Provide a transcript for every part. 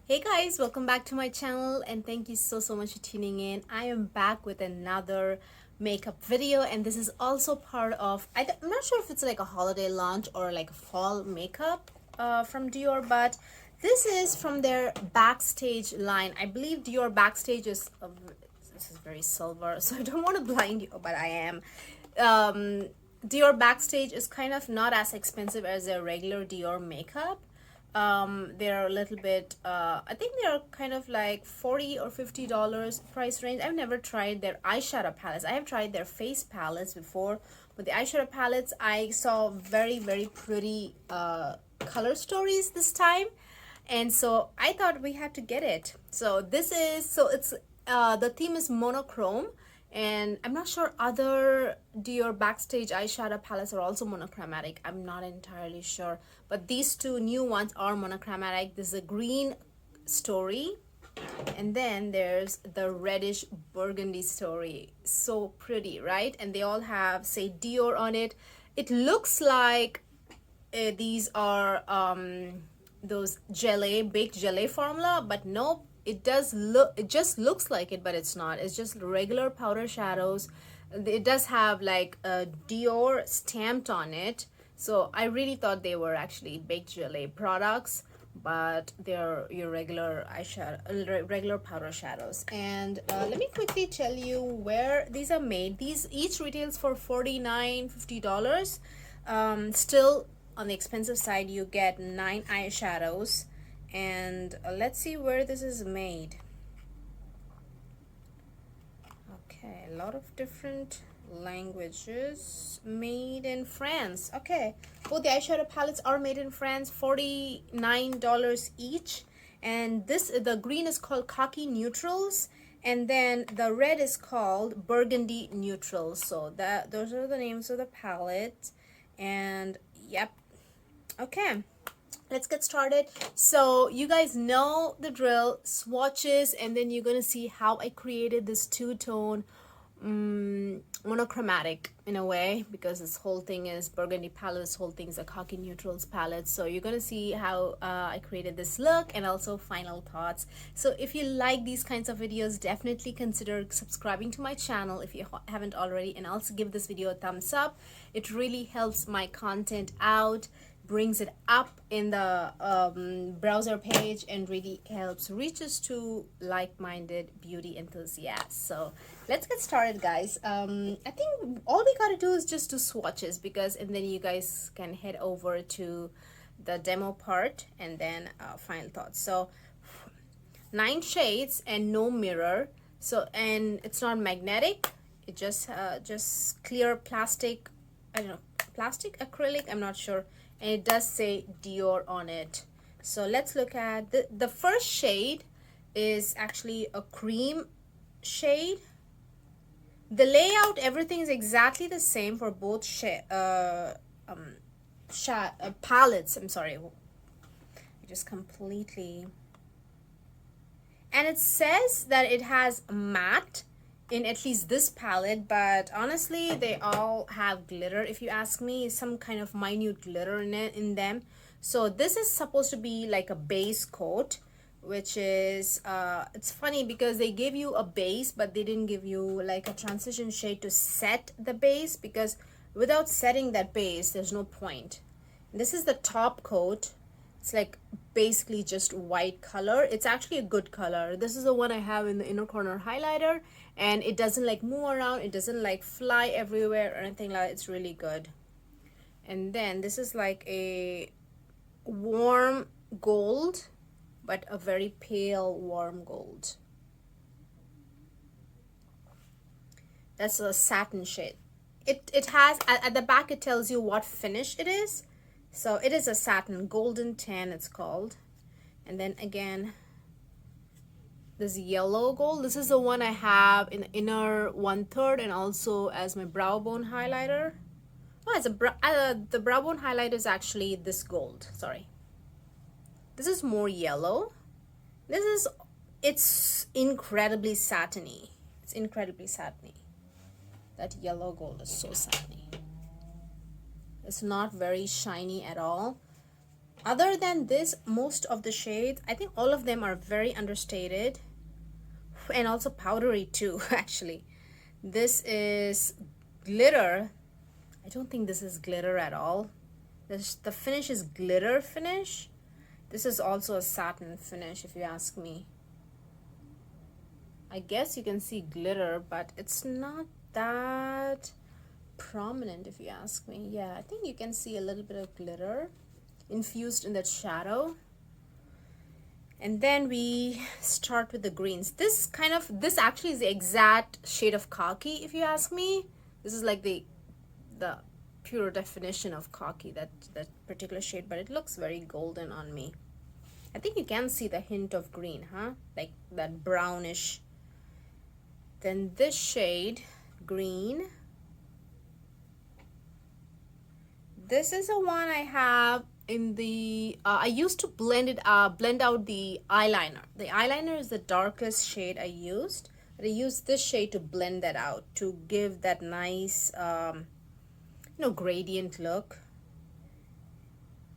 Hey guys, welcome back to my channel and thank you so much for tuning in. I am back with another makeup video and this is also part of, I'm not sure if it's like a holiday launch or like a fall makeup from Dior, but this is from their Backstage line. I believe Dior Backstage is, this is very silver, so I don't want to blind you, but I am. Dior Backstage is kind of not as expensive as their regular Dior makeup. They're a little bit I think they're kind of like $40 or $50 price range. I've never tried their eyeshadow palettes. I have tried their face palettes before, but the eyeshadow palettes I saw very pretty color stories this time, and so I thought we had to get it. So this is, so it's the theme is monochrome, and I'm not sure other Dior Backstage eyeshadow palettes are also monochromatic. I'm not entirely sure, but these two new ones are monochromatic. This is a green story, and then there's the reddish burgundy story. So pretty, right? And they all have, say, Dior on it. It looks like these are those gelée, baked gelée formula, but nope, it does look, it just looks like it, but it's not. It's just regular powder shadows. It does have like a Dior stamped on it, so I really thought they were actually baked gelée products, but they're your regular eyeshadow, regular powder shadows. And let me quickly tell you where these are made. These each retails for $49-$50. Still on the expensive side. You get 9 eyeshadows, and let's see where this is made. Okay, a lot of different languages. Made in France. Okay, both the eyeshadow palettes are made in France. $49 each, and this, the green is called Khaki Neutrals, and then the red is called Burgundy Neutrals. So that, those are the names of the palette. And yep, okay, let's get started. So you guys know the drill, swatches, and then you're gonna see how I created this two-tone monochromatic in a way, because this whole thing is Burgundy palette, this whole thing is a Khaki Neutrals palette. So you're gonna see how I created this look and also final thoughts. So if you like these kinds of videos, definitely consider subscribing to my channel if you haven't already, and also give this video a thumbs up. It really helps my content out, brings it up in the browser page, and really helps reaches to like-minded beauty enthusiasts. So let's get started, guys. I think all we gotta do is just do swatches, because, and then you guys can head over to the demo part and then final thoughts. So 9 shades and no mirror. So, and it's not magnetic, it just clear plastic, I don't know, plastic acrylic, I'm not sure, and it does say Dior on it. So let's look at the first shade is actually a cream shade. The layout, everything is exactly the same for both palettes. I'm sorry, I just completely, and it says that it has matte in at least this palette, but honestly they all have glitter. If you ask me, some kind of minute glitter in them. So this is supposed to be like a base coat, which is it's funny because they gave you a base, but they didn't give you like a transition shade to set the base, because without setting that base there's no point. This is the top coat. It's like basically just white color. It's actually a good color. This is the one I have in the inner corner highlighter, and it doesn't like move around, it doesn't like fly everywhere or anything like that. It's really good. And then this is like a warm gold, but a very pale warm gold. That's a satin shade. It has at the back, it tells you what finish it is. So it is a satin, golden tan it's called. And then again, this yellow gold, this is the one I have in the inner 1/3 and also as my brow bone highlighter. Oh, as the brow bone highlighter is actually this gold, sorry. This is more yellow. This is, it's incredibly satiny. It's incredibly satiny. That yellow gold is so satiny. It's not very shiny at all. Other than this, most of the shades, I think all of them are very understated and also powdery too, actually. This is glitter. I don't think this is glitter at all. The finish is glitter finish. This is also a satin finish, if you ask me. I guess you can see glitter, but it's not that prominent, if you ask me. Yeah, I think you can see a little bit of glitter infused in that shadow. And then we start with the greens. This actually is the exact shade of khaki, if you ask me. This is like the pure definition of khaki, that particular shade, but it looks very golden on me. I think you can see the hint of green, huh? Like that brownish. Then this shade, green. This is the one I have in the, I used to blend out the eyeliner. The eyeliner is the darkest shade I used. But I used this shade to blend that out, to give that nice, gradient look.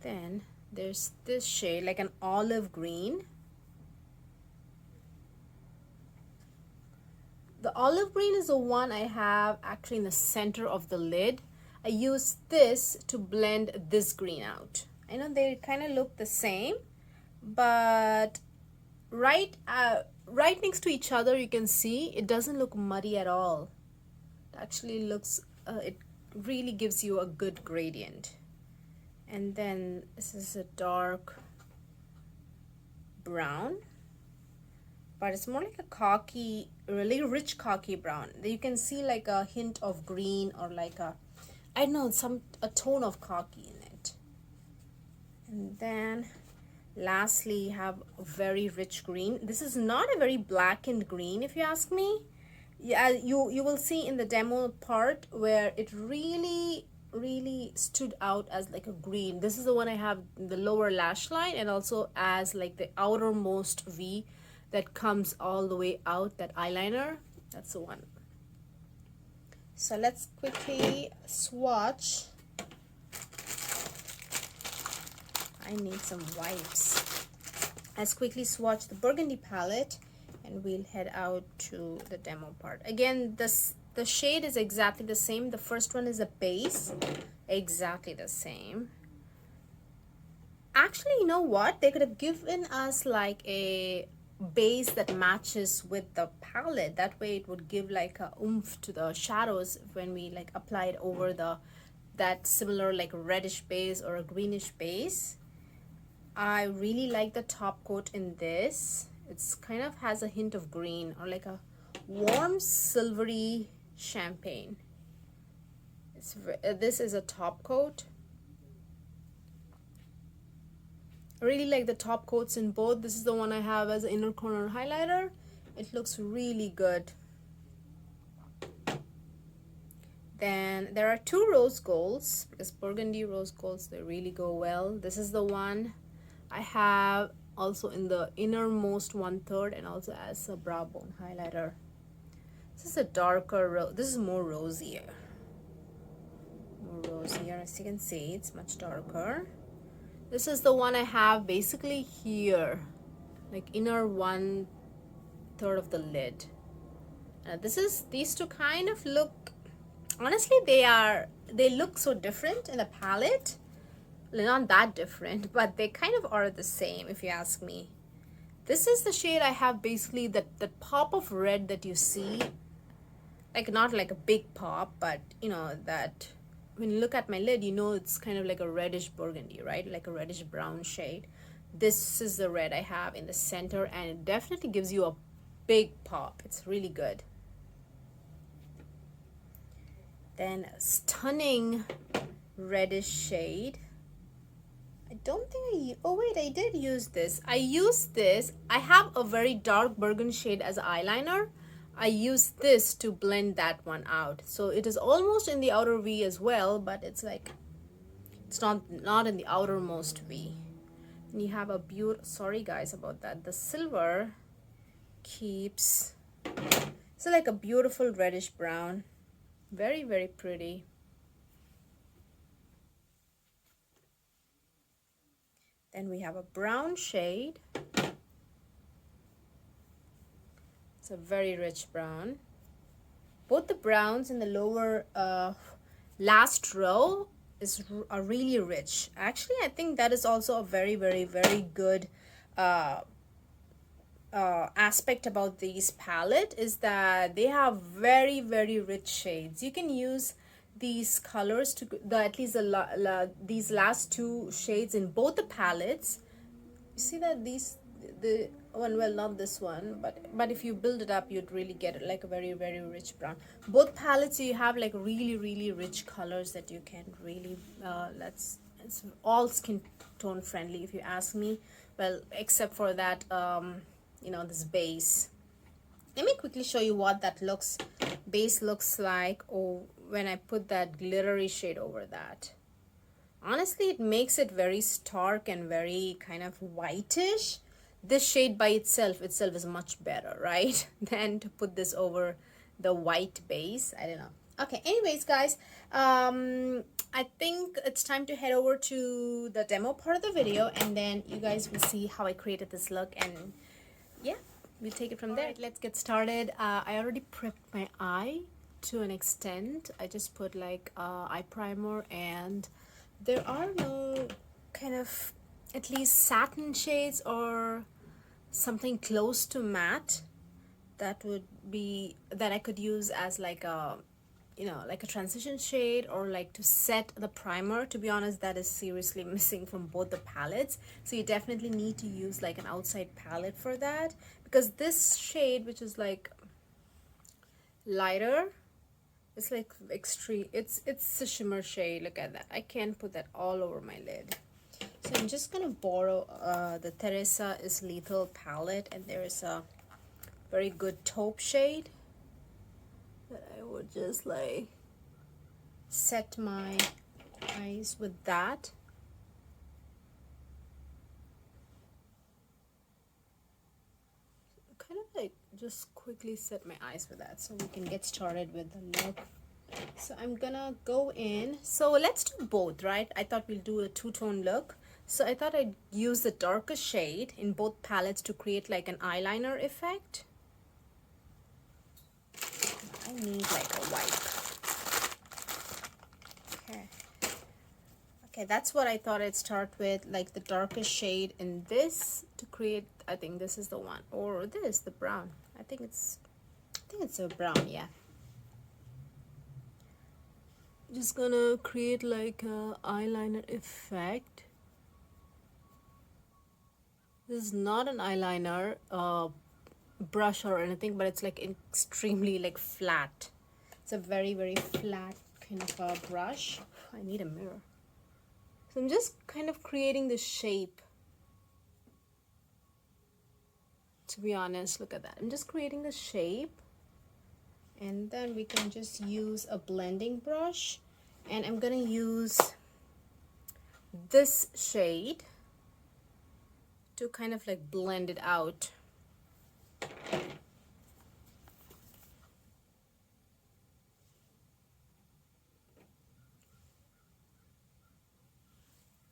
Then there's this shade, like an olive green. The olive green is the one I have actually in the center of the lid. I use this to blend this green out. I know they kind of look the same, but right next to each other, you can see it doesn't look muddy at all. It actually looks, it really gives you a good gradient. And then this is a dark brown, but it's more like a khaki, really rich khaki brown. You can see like a hint of green, or like a, I don't know, a tone of khaki in it. And then lastly, you have a very rich green. This is not a very blackened green, if you ask me. Yeah, you will see in the demo part where it really stood out as like a green. This is the one I have in the lower lash line, and also as like the outermost V that comes all the way out, that eyeliner. That's the one. So let's quickly swatch. I need some wipes. Let's quickly swatch the Burgundy palette, and we'll head out to the demo part. Again, the shade is exactly the same. The first one is a base, exactly the same. Actually, you know what? They could have given us like a base that matches with the palette. That way it would give like a oomph to the shadows when we like apply it over that similar like reddish base or a greenish base. I really like the top coat in this. It's kind of has a hint of green, or like a warm silvery champagne. This is a top coat. I really like the top coats in both. This is the one I have as an inner corner highlighter. It looks really good. Then there are two rose golds, because burgundy rose golds, they really go well. This is the one I have also in the innermost 1/3, and also as a brow bone highlighter. This is a darker rose. This is more rosier. As you can see, it's much darker. This is the one I have basically here, like inner 1/3 of the lid. These two kind of look, honestly, they look so different in the palette. Not that different, but they kind of are the same, if you ask me. This is the shade I have, basically that pop of red that you see, like not like a big pop, but you know that when you look at my lid, you know it's kind of like a reddish burgundy, right? Like a reddish brown shade. This is the red I have in the center, and it definitely gives you a big pop. It's really good. Then a stunning reddish shade. I don't think oh wait, I did use this. I have a very dark burgundy shade as eyeliner. I use this to blend that one out. So it is almost in the outer V as well, but it's like, it's not in the outermost V. And you have a beautiful, sorry guys about that. The silver keeps, so like a beautiful reddish brown. Very, very pretty. Then we have a brown shade. It's a very rich brown. Both the browns in the lower last row are really rich. Actually, I think that is also a very, very, very good aspect about these palette, is that they have very, very rich shades. You can use these colors to at least these last two shades in both the palettes. You see that the one, well, not this one, but if you build it up, you'd really get like a very, very rich brown. Both palettes, you have like really, really rich colors that you can really it's all skin tone friendly, if you ask me. Well, except for that you know, this base. Let me quickly show you what that base looks like, or when I put that glittery shade over that. Honestly, it makes it very stark and very kind of whitish. This shade by itself is much better, right? Than to put this over the white base. I don't know. Okay, anyways, guys, I think it's time to head over to the demo part of the video, and then you guys will see how I created this look, and yeah, we'll take it from there. Right, let's get started. I already prepped my eye to an extent. I just put like eye primer, and there are no kind of at least satin shades or something close to matte that I could use as like a, you know, like a transition shade, or like to set the primer. To be honest, that is seriously missing from both the palettes. So you definitely need to use like an outside palette for that, because this shade, which is like lighter, it's like extreme, it's a shimmer shade. Look at that. I can't put that all over my lid. So I'm just gonna borrow the Teresa is Lethal palette, and there is a very good taupe shade that I would just like set my eyes with that. Kind of like just quickly set my eyes with that so we can get started with the look. So I'm gonna go in. So let's do both, right? I thought we'll do a two-tone look. So I thought I'd use the darker shade in both palettes to create like an eyeliner effect. I need like a wipe. Okay, that's what I thought I'd start with, like the darkest shade in this to create, I think this is the one, or this, the brown. I think it's a brown, yeah. Just gonna create like a eyeliner effect. This is not an eyeliner brush or anything, but it's like extremely like flat. It's a very, very flat kind of a brush. I need a mirror. So I'm just kind of creating the shape. To be honest, look at that. I'm just creating the shape, and then we can just use a blending brush, and I'm gonna use this shade to kind of like blend it out.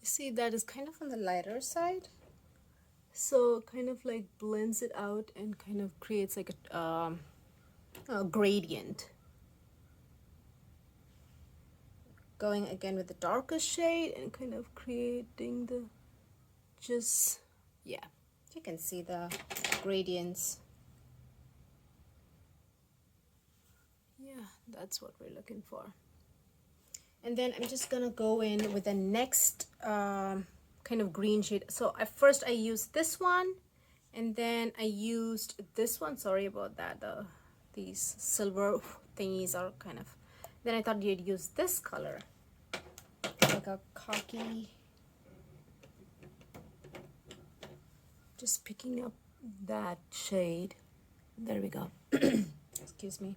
You see, that is kind of on the lighter side, so kind of like blends it out and kind of creates like a gradient. Going again with the darker shade and kind of creating the yeah, you can see the gradients. Yeah, that's what we're looking for. And then I'm just gonna go in with the next kind of green shade. So at first I used this one, and then I used this one. Sorry about that. These silver thingies are kind of, then I thought you'd use this color, like a khaki. Just picking up that shade. There we go. Excuse me.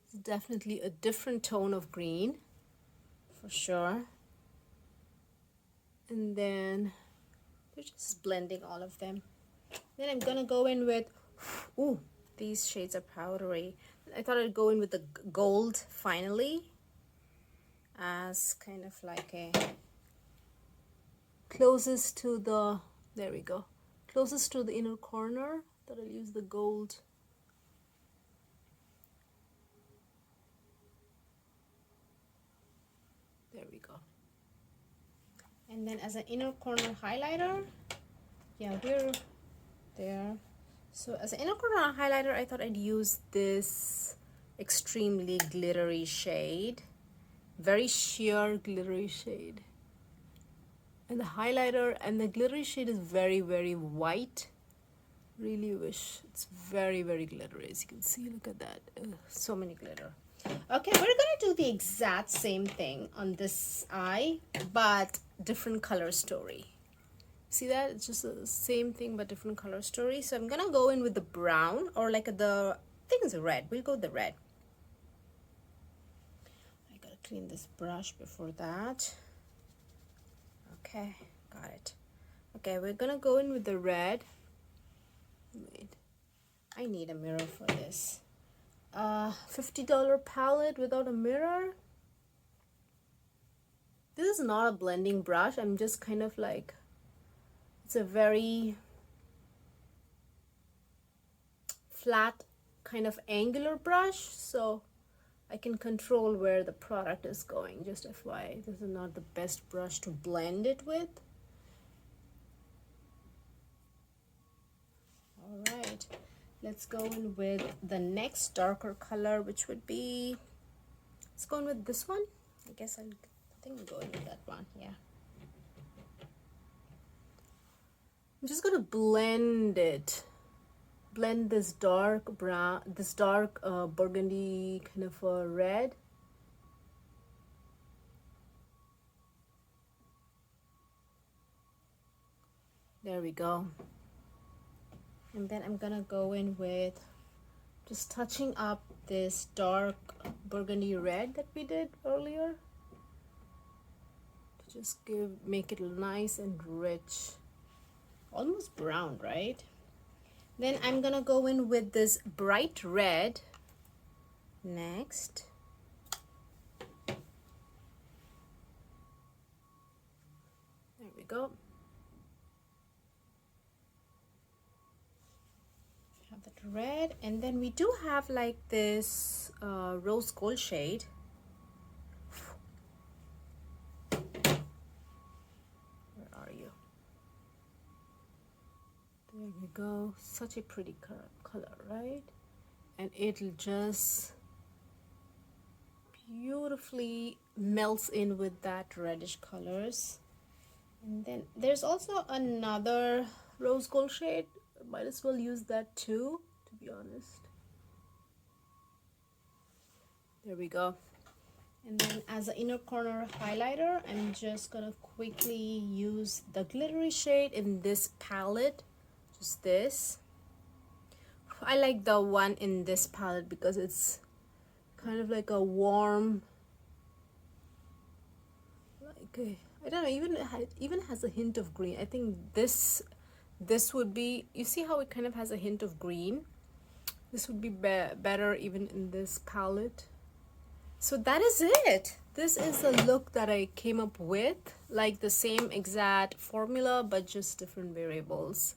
It's definitely a different tone of green, for sure. And then we're just blending all of them. Then I'm gonna go in with, ooh, these shades are powdery. I thought I'd go in with the gold finally, as kind of like a closest to the, there we go, closest to the inner corner, that I'll use the gold. There we go. And then as an inner corner highlighter, yeah, we're there. So as an inner corner highlighter, I thought I'd use this extremely glittery shade, very sheer glittery shade. And the highlighter and the glittery shade is very, very white. Really wish it's very, very glittery. As you can see, look at that. Ugh, so many glitter. Okay, we're gonna do the exact same thing on this eye, but different color story. See that? It's just the same thing but different color story. So I'm gonna go in with the brown, or like the, I think it's a red. We'll go with the red. I gotta clean this brush before that. Okay, got it. Okay, we're gonna go in with the red. Wait, I need a mirror for this. $50 palette without a mirror. This is not a blending brush. I'm just kind of like, it's a very flat kind of angular brush, so I can control where the product is going. Just FYI, this is not the best brush to blend it with. All right, let's go in with the next darker color, which would be, let's go in with this one. I guess I think I'm going with that one. Yeah, I'm just gonna blend it, blend this dark brown, this dark burgundy kind of a red. There we go. And then I'm gonna go in with just touching up this dark burgundy red that we did earlier to just make it nice and rich, almost brown, right? Then I'm gonna go in with this bright red next. There we go. Have that red, and then we do have like this rose gold shade. Where are you? There we go. Such a pretty color, right? And it'll just beautifully melts in with that reddish colors. And then there's also another rose gold shade. Might as well use that too, to be honest. There we go. And then as an inner corner highlighter, I'm just gonna quickly use the glittery shade in this palette. Just this. I like the one in this palette because it's kind of like a warm, like a, I don't know, even has a hint of green. I think this would be, you see how it kind of has a hint of green? This would be better even in this palette. So that is it. This is the look that I came up with, like the same exact formula but just different variables.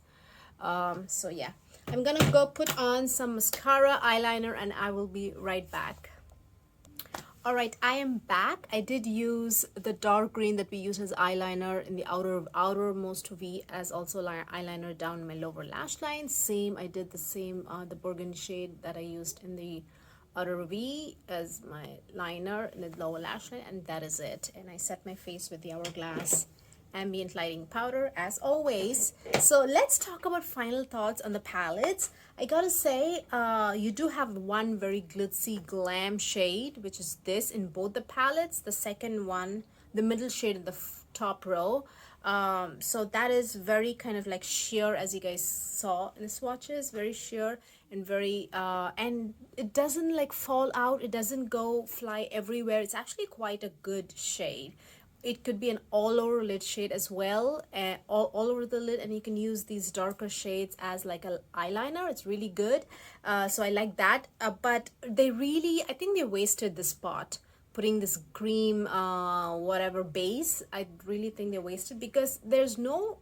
So yeah, I'm gonna go put on some mascara, eyeliner, and I will be right back. All right, I am back. I did use the dark green that we used as eyeliner in the outermost V, as also eyeliner down my lower lash line. Same, I did the same, the burgundy shade that I used in the outer V as my liner in the lower lash line, and that is it. And I set my face with the Hourglass ambient lighting powder as always. So let's talk about final thoughts on the palettes. I gotta say, you do have one very glitzy glam shade, which is this in both the palettes. The second one, the middle shade in the top row. So that is very kind of like sheer, as you guys saw in the swatches, very sheer and very and it doesn't like fall out, it doesn't go fly everywhere. It's actually quite a good shade. It could be an all over lid shade as well, all over the lid, and you can use these darker shades as like an eyeliner. It's really good. So I like that, but they really, I think they wasted the spot putting this cream whatever base. I really think they wasted, because there's no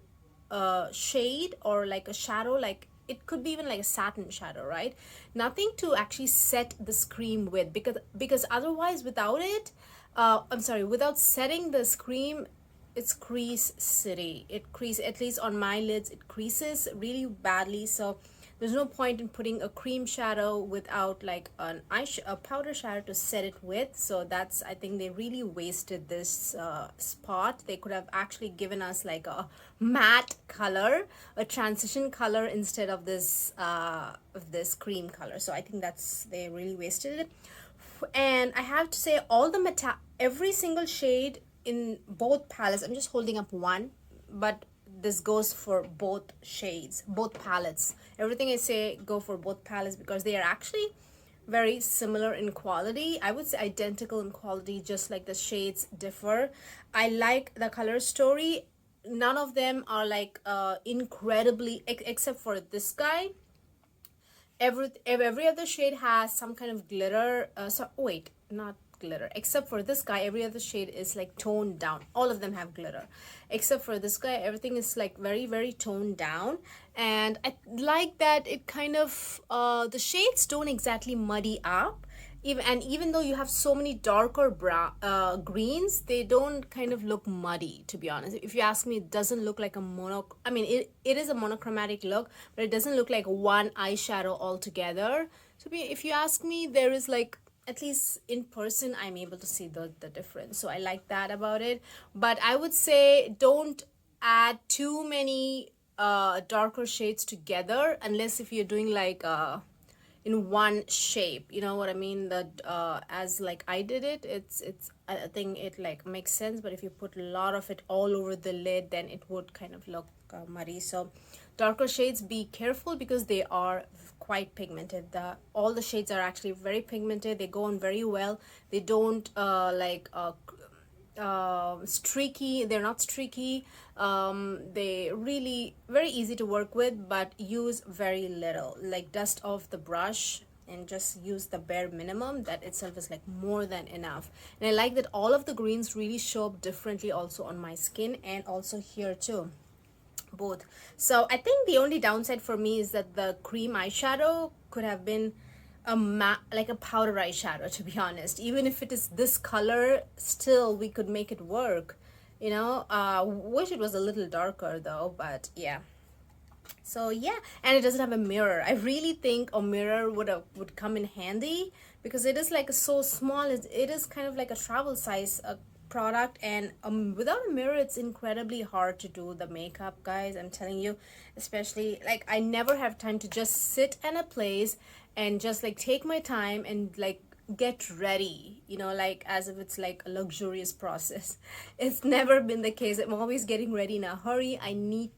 shade or like a shadow, like it could be even like a satin shadow, right? Nothing to actually set this cream with, because otherwise without it, I'm sorry, without setting this cream, it's crease city. It crease, at least on my lids, it creases really badly. So there's no point in putting a cream shadow without like a powder shadow to set it with. So that's, I think they really wasted this spot. They could have actually given us like a matte color, a transition color, instead of this cream color. So I think that's, they really wasted it. And I have to say, all the every single shade in both palettes, I'm just holding up one, but this goes for both shades, both palettes. Everything I say go for both palettes, because they are actually very similar in quality. I would say identical in quality, just like the shades differ. I like the color story. None of them are like incredibly, except for this guy. Every other shade has some kind of glitter. So wait, not glitter. Except for this guy, every other shade is like toned down. All of them have glitter, except for this guy. Everything is like very, very toned down, and I like that it kind of the shades don't exactly muddy up. Even though you have so many darker brown greens, they don't kind of look muddy, to be honest. If you ask me, it doesn't look like a I mean, it is a monochromatic look, but it doesn't look like one eyeshadow altogether. If you ask me, there is like, at least in person, I'm able to see the difference. So I like that about it. But I would say don't add too many darker shades together, unless if you're doing like in one shape, you know what I mean, that as like I did it, it's I think it like makes sense. But if you put a lot of it all over the lid, then it would kind of look muddy. So darker shades, be careful, because they are quite pigmented. All the shades are actually very pigmented. They go on very well. They don't streaky. They're not streaky. They really very easy to work with, but use very little, like dust off the brush and just use the bare minimum. That itself is like more than enough. And I like that all of the greens really show up differently also on my skin, and also here too, both. So I think the only downside for me is that the cream eyeshadow could have been like a powder eyeshadow, to be honest. Even if it is this color, still we could make it work, you know. Wish it was a little darker though, but yeah. So yeah, and it doesn't have a mirror. I really think a mirror would come in handy, because it is like so small. It is kind of like a travel size product, and without a mirror, it's incredibly hard to do the makeup, guys. I'm telling you, especially like I never have time to just sit in a place and just like take my time and like get ready, you know, like as if it's like a luxurious process. It's never been the case. I'm always getting ready in a hurry. I need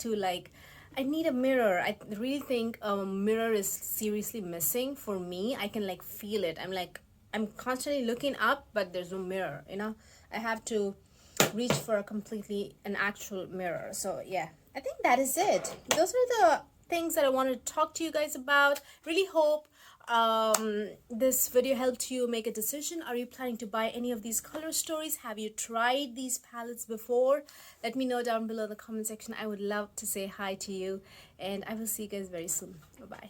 a mirror. I really think a mirror is seriously missing for me. I can like feel it. I'm constantly looking up, but there's no mirror, you know. I have to reach for an actual mirror. So yeah, I think that is it. Those are the things that I wanted to talk to you guys about. Really hope this video helped you make a decision. Are you planning to buy any of these color stories? Have you tried these palettes before? Let me know down below in the comment section. I would love to say hi to you, and I will see you guys very soon. Bye bye.